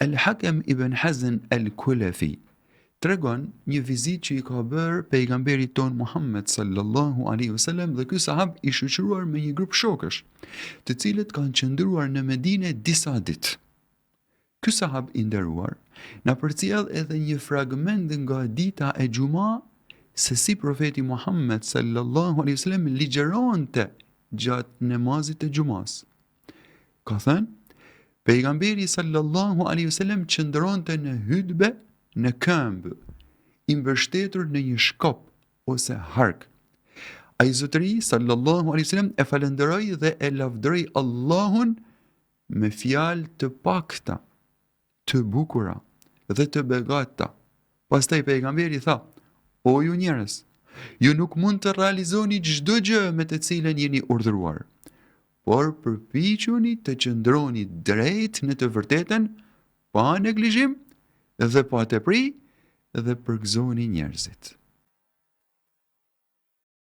El-Hakem ibn Hazn el-Kulefi tregon një vizitë që i ka bërë pejgamberit ton Muhammed sallallahu alaihi wasallam dhe ky sahab i shoqëruar me një grup shokësh, të cilët kanë qëndruar në Medinë disa ditë. Ky sahab i nderuar na përcjell edhe një fragment nga dita e Xuma se si profeti Muhammed sallallahu alaihi wasallam ligjëronte gjatë namazit të Xumas. Ka thënë, pejgamberi sallallahu alaihi wasallam qëndronte në hutbe, në këmbë, i mbështetur në një shkop ose hark. Ai zotëri sallallahu alaihi wasallam e falenderoi dhe e lavdëroi Allahun me fjalë të pakta, të bukura dhe të begata. Pastaj pejgamberi tha: "O ju njerëz, ju nuk mund të realizoni çdo gjë me të cilën jeni urdhëruar, por përpiquni të qëndroni drejt në të vërtetën, pa neglizhim dhe pa tepri, dhe përgëzoni njerëzit."